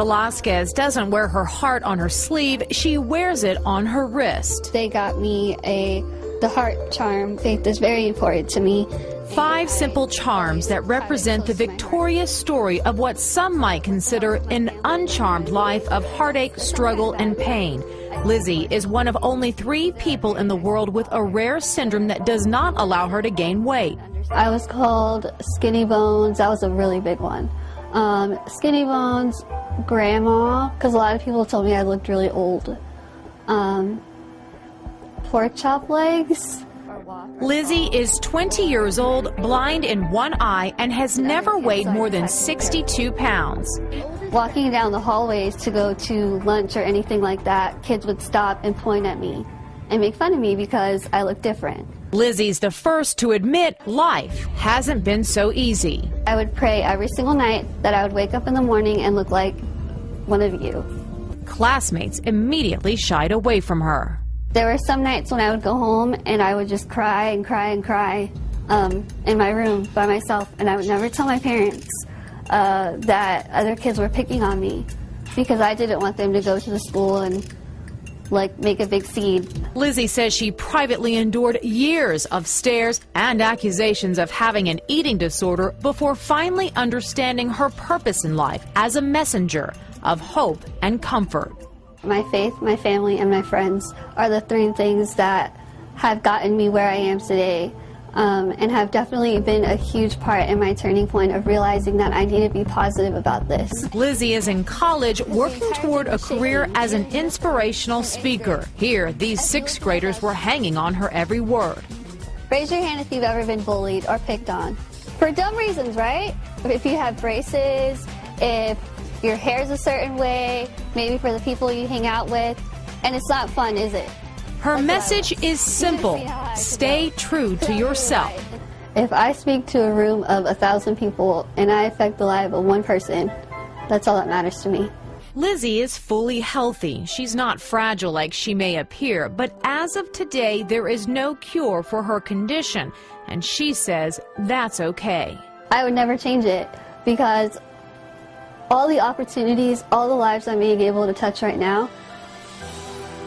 Velásquez doesn't wear her heart on her sleeve, she wears it on her wrist. They got me the heart charm. Faith is very important to me. 5 simple charms that represent the victorious story of what some might consider an uncharmed life of heartache, struggle, and pain. Lizzie is one of only 3 people in the world with a rare syndrome that does not allow her to gain weight. I was called Skinny Bones. That was a really big one. Skinny Bones, Grandma, because a lot of people told me I looked really old. Pork chop legs. Lizzie is 20 years old, blind in one eye, and has never weighed more than 62 pounds. Walking down the hallways to go to lunch or anything like that, kids would stop and point at me and make fun of me because I look different. Lizzie's the first to admit life hasn't been so easy. I would pray every single night that I would wake up in the morning and look like one of you. Classmates immediately shied away from her. There were some nights when I would go home and I would just cry and cry and cry in my room by myself, and I would never tell my parents that other kids were picking on me because I didn't want them to go to the school and make a big scene. Lizzie says she privately endured years of stares and accusations of having an eating disorder before finally understanding her purpose in life as a messenger of hope and comfort. My faith, my family, and my friends are the 3 things that have gotten me where I am today, and have definitely been a huge part in my turning point of realizing that I need to be positive about this. Lizzie is in college working toward a career as an inspirational speaker. Here, these 6th graders were hanging on her every word. Raise your hand if you've ever been bullied or picked on. For dumb reasons, right? If you have braces, if your hair's a certain way, maybe for the people you hang out with, and it's not fun, is it? Her message is simple. Stay true to yourself. If I speak to a room of 1,000 people and I affect the life of one person, that's all that matters to me. Lizzie is fully healthy. She's not fragile like she may appear, but as of today, there is no cure for her condition, and she says that's okay. I would never change it because all the opportunities, all the lives I'm being able to touch right now,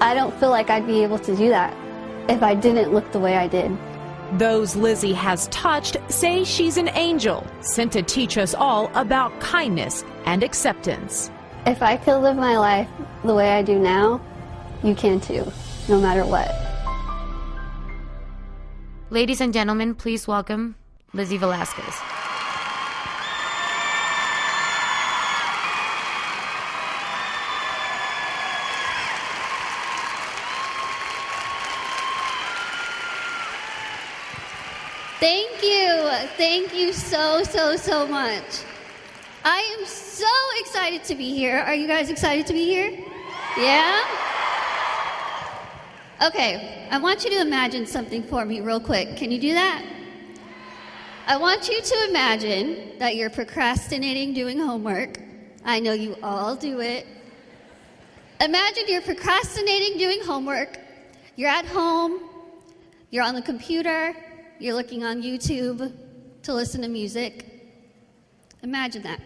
I don't feel like I'd be able to do that if I didn't look the way I did. Those Lizzie has touched say she's an angel, sent to teach us all about kindness and acceptance. If I could live my life the way I do now, you can too, no matter what. Ladies and gentlemen, please welcome Lizzie Velasquez. Thank you so much. I am so excited to be here. Are you guys excited to be here? Yeah? Okay, I want you to imagine something for me real quick. Can you do that? I want you to imagine that you're procrastinating doing homework. I know you all do it. Imagine you're procrastinating doing homework. You're at home. You're on the computer. You're looking on YouTube to listen to music. Imagine that.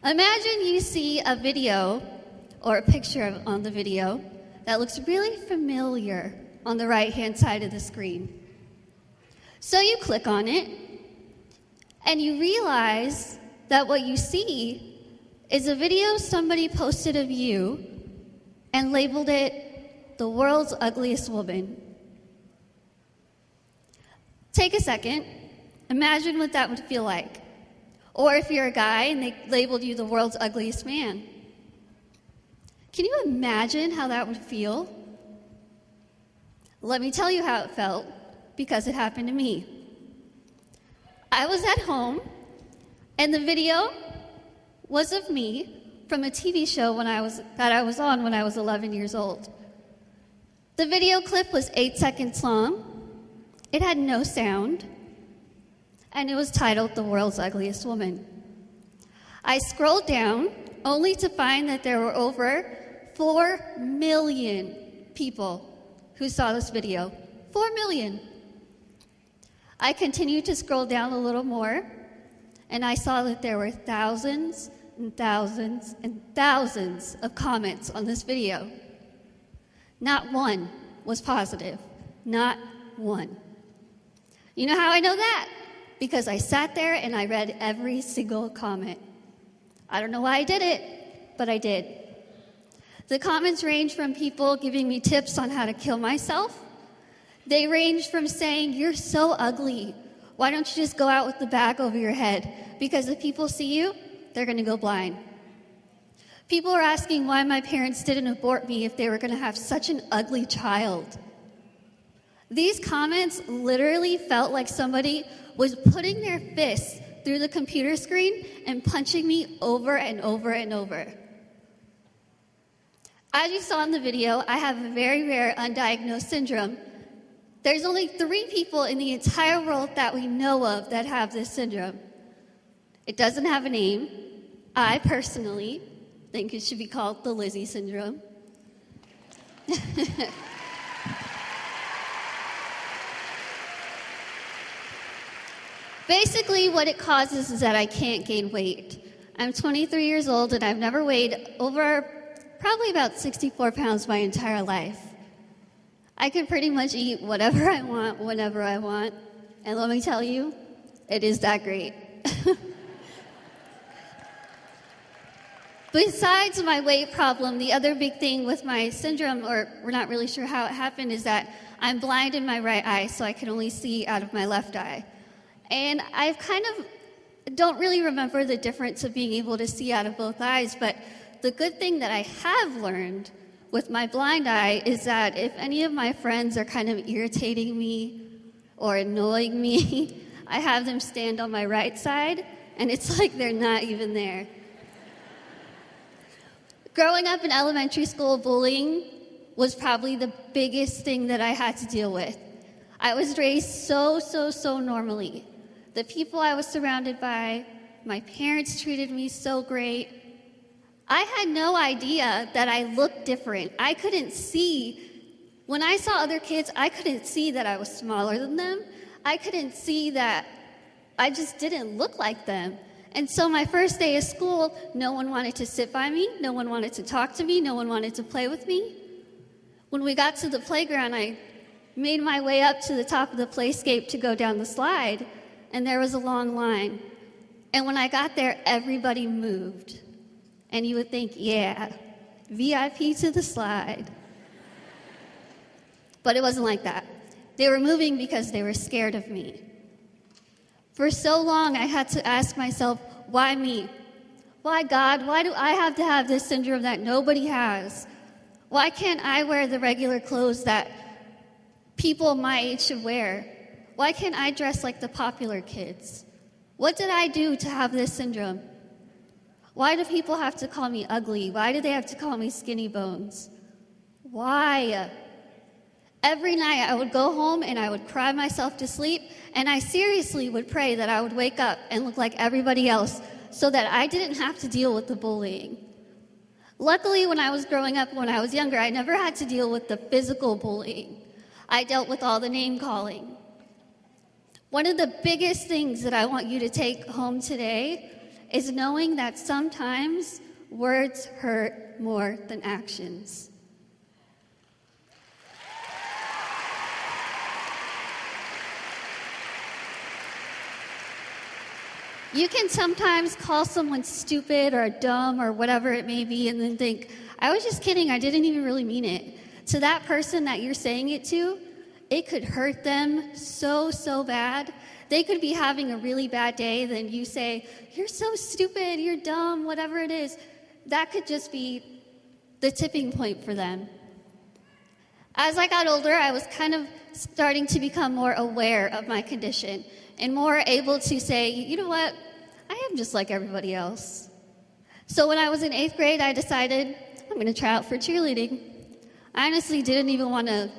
Imagine you see a video or a picture on the video that looks really familiar on the right-hand side of the screen. So you click on it, and you realize that what you see is a video somebody posted of you and labeled it the world's ugliest woman. Take a second. Imagine what that would feel like. Or if you're a guy and they labeled you the world's ugliest man. Can you imagine how that would feel? Let me tell you how it felt, because it happened to me. I was at home, and the video was of me from a TV show that I was on when I was 11 years old. The video clip was 8 seconds long. It had no sound, and it was titled The World's Ugliest Woman. I scrolled down only to find that there were over 4 million people who saw this video. 4 million. I continued to scroll down a little more, and I saw that there were thousands and thousands of comments on this video. Not one was positive. Not one. You know how I know that? Because I sat there and I read every single comment. I don't know why I did it, but I did. The comments range from people giving me tips on how to kill myself. They range from saying, "You're so ugly. Why don't you just go out with the bag over your head? Because if people see you, they're going to go blind." People are asking why my parents didn't abort me if they were going to have such an ugly child. These comments literally felt like somebody was putting their fists through the computer screen and punching me over and over and over. As you saw in the video, I have a very rare undiagnosed syndrome. There's only 3 people in the entire world that we know of that have this syndrome. It doesn't have a name. I personally think it should be called the Lizzie syndrome. Basically, what it causes is that I can't gain weight. I'm 23 years old, and I've never weighed over probably about 64 pounds my entire life. I can pretty much eat whatever I want, whenever I want. And let me tell you, it is that great. Besides my weight problem, the other big thing with my syndrome, or we're not really sure how it happened, is that I'm blind in my right eye, so I can only see out of my left eye. And I kind of don't really remember the difference of being able to see out of both eyes, but the good thing that I have learned with my blind eye is that if any of my friends are kind of irritating me or annoying me, I have them stand on my right side, and it's like they're not even there. Growing up in elementary school, bullying was probably the biggest thing that I had to deal with. I was raised so normally. The people I was surrounded by, my parents treated me so great. I had no idea that I looked different. I couldn't see. When I saw other kids, I couldn't see that I was smaller than them. I couldn't see that I just didn't look like them. And so my first day of school, no one wanted to sit by me. No one wanted to talk to me. No one wanted to play with me. When we got to the playground, I made my way up to the top of the playscape to go down the slide, and there was a long line. And when I got there, everybody moved. And you would think, yeah, VIP to the slide. But it wasn't like that. They were moving because they were scared of me. For so long, I had to ask myself, why me? Why, God? Why do I have to have this syndrome that nobody has? Why can't I wear the regular clothes that people my age should wear? Why can't I dress like the popular kids? What did I do to have this syndrome? Why do people have to call me ugly? Why do they have to call me skinny bones? Why? Every night I would go home and I would cry myself to sleep, and I seriously would pray that I would wake up and look like everybody else so that I didn't have to deal with the bullying. Luckily, when I was growing up, when I was younger, I never had to deal with the physical bullying. I dealt with all the name calling. One of the biggest things that I want you to take home today is knowing that sometimes words hurt more than actions. You can sometimes call someone stupid or dumb or whatever it may be and then think, I was just kidding, I didn't even really mean it. To that person that you're saying it to, it could hurt them so bad. They could be having a really bad day, then you say, you're so stupid, you're dumb, whatever it is. That could just be the tipping point for them. As I got older, I was kind of starting to become more aware of my condition and more able to say, you know what, I am just like everybody else. So when I was in 8th grade, I decided I'm going to try out for cheerleading. I honestly didn't even want to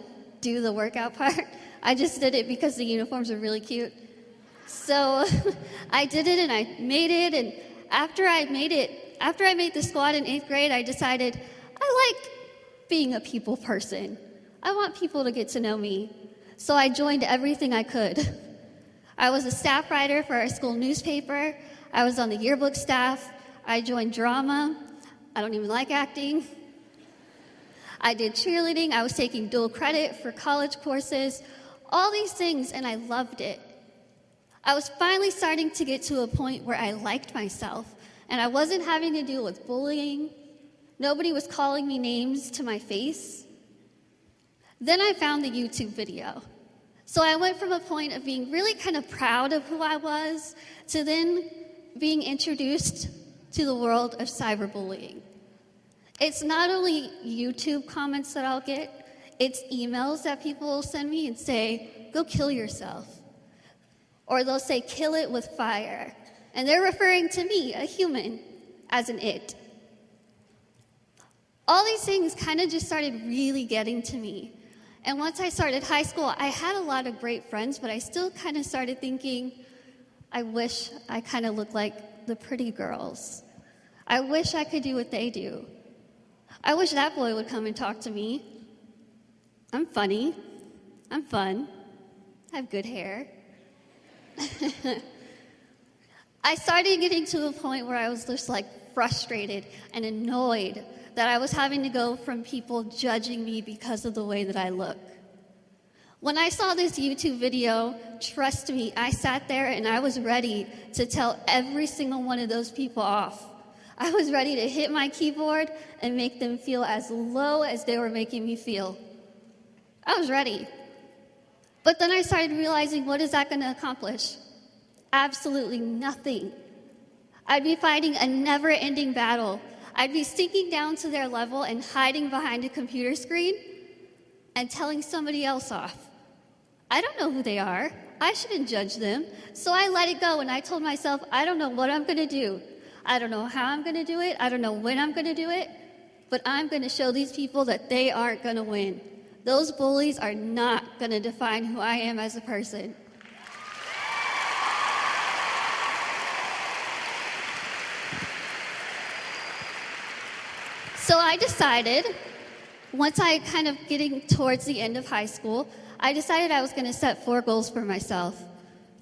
do the workout part. I just did it because the uniforms were really cute. So I did it and I made it, and after I made the squad in 8th grade, I decided I like being a people person. I want people to get to know me. So I joined everything I could. I was a staff writer for our school newspaper. I was on the yearbook staff. I joined drama. I don't even like acting. I did cheerleading. I was taking dual credit for college courses, all these things, and I loved it. I was finally starting to get to a point where I liked myself, and I wasn't having to deal with bullying. Nobody was calling me names to my face. Then I found the YouTube video. So I went from a point of being really kind of proud of who I was to then being introduced to the world of cyberbullying. It's not only YouTube comments that I'll get, it's emails that people will send me and say, go kill yourself. Or they'll say, kill it with fire. And they're referring to me, a human, as an it. All these things kind of just started really getting to me. And once I started high school, I had a lot of great friends, but I still kind of started thinking, I wish I kind of looked like the pretty girls. I wish I could do what they do. I wish that boy would come and talk to me. I'm funny. I'm fun. I have good hair. I started getting to a point where I was just like frustrated and annoyed that I was having to go from people judging me because of the way that I look. When I saw this YouTube video, trust me, I sat there and I was ready to tell every single one of those people off. I was ready to hit my keyboard and make them feel as low as they were making me feel. I was ready. But then I started realizing, what is that going to accomplish? Absolutely nothing. I'd be fighting a never-ending battle. I'd be sinking down to their level and hiding behind a computer screen and telling somebody else off. I don't know who they are. I shouldn't judge them. So I let it go and I told myself, I don't know what I'm going to do. I don't know how I'm going to do it. I don't know when I'm going to do it. But I'm going to show these people that they aren't going to win. Those bullies are not going to define who I am as a person. So I decided, once I kind of getting towards the end of high school, I decided I was going to set 4 goals for myself.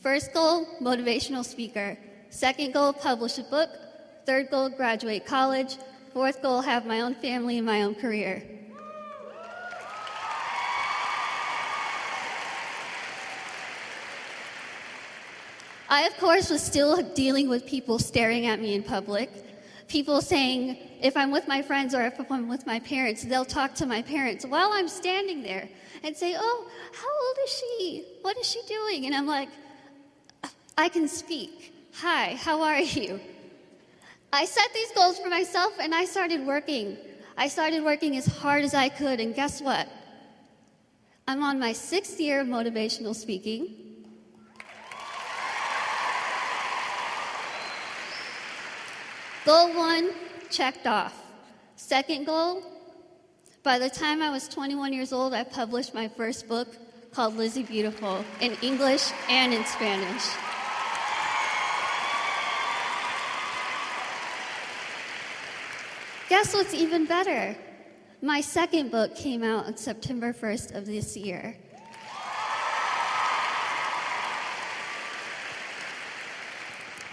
First goal, motivational speaker. Second goal, publish a book. Third goal, graduate college. Fourth goal, have my own family and my own career. I, of course, was still dealing with people staring at me in public. People saying, if I'm with my friends or if I'm with my parents, they'll talk to my parents while I'm standing there and say, oh, how old is she? What is she doing? And I'm like, I can speak. Hi, how are you? I set these goals for myself and I started working. I started working as hard as I could, and guess what? I'm on my 6th year of motivational speaking. Goal 1, checked off. Second goal, by the time I was 21 years old, I published my first book called Lizzie Beautiful in English and in Spanish. Guess what's even better? My second book came out on September 1st of this year.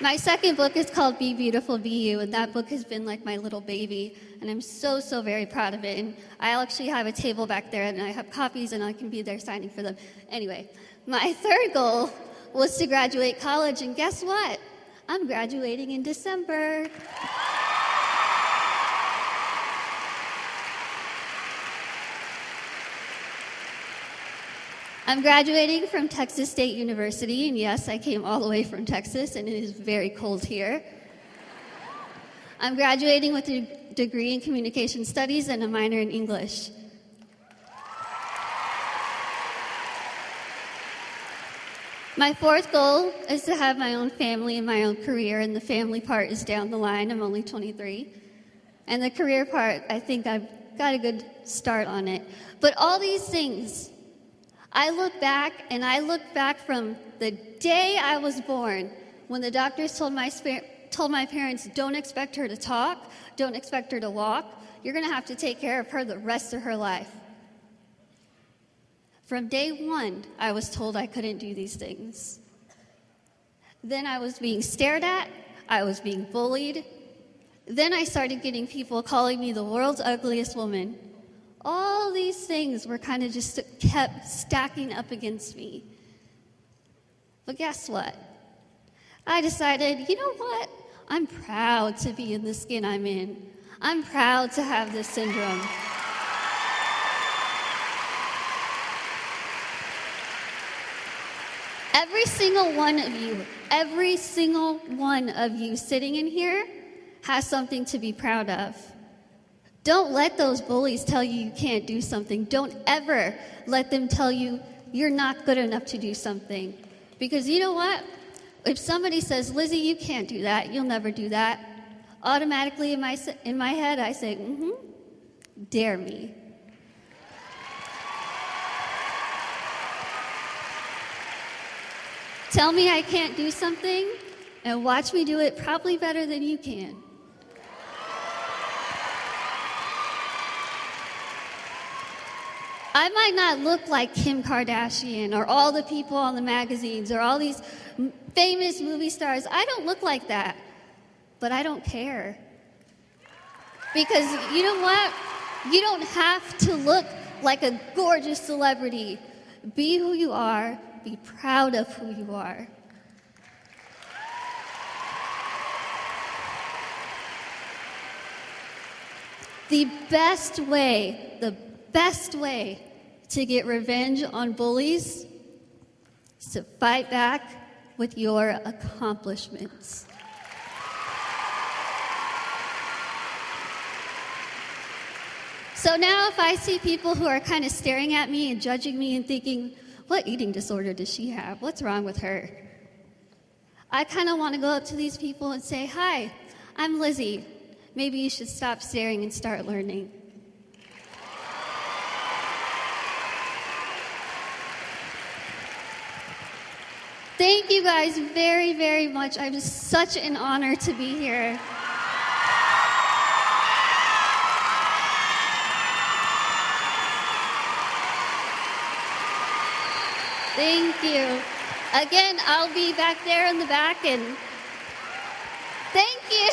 My second book is called Be Beautiful, Be You, and that book has been like my little baby, and I'm so, so very proud of it. And I actually have a table back there, and I have copies, and I can be there signing for them. Anyway, my third goal was to graduate college, and guess what? I'm graduating in December. I'm graduating from Texas State University, and yes, I came all the way from Texas, and it is very cold here. I'm graduating with a degree in communication studies and a minor in English. My fourth goal is to have my own family and my own career, and the family part is down the line. I'm only 23. And the career part, I think I've got a good start on it. But all these things, I look back from the day I was born, when the doctors told my parents, don't expect her to talk, don't expect her to walk, you're going to have to take care of her the rest of her life. From day 1, I was told I couldn't do these things. Then I was being stared at, I was being bullied, Then I started getting people calling me the world's ugliest woman. All these things were kind of just kept stacking up against me. But guess what? I decided, you know what? I'm proud to be in the skin I'm in. I'm proud to have this syndrome. Every single one of you sitting in here has something to be proud of. Don't let those bullies tell you you can't do something. Don't ever let them tell you you're not good enough to do something. Because you know what? If somebody says, Lizzie, you can't do that, you'll never do that, automatically in my head I say, dare me. Tell me I can't do something, and watch me do it probably better than you can. I might not look like Kim Kardashian or all the people on the magazines or all these famous movie stars. I don't look like that, but I don't care. Because you know what? You don't have to look like a gorgeous celebrity. Be who you are. Be proud of who you are. The best way to get revenge on bullies is to fight back with your accomplishments. So now if I see people who are kind of staring at me and judging me and thinking, what eating disorder does she have? What's wrong with her? I kind of want to go up to these people and say, hi, I'm Lizzie. Maybe you should stop staring and start learning. Thank you guys very, very much. I'm such an honor to be here. Thank you. Again, I'll be back there in the back, and thank you.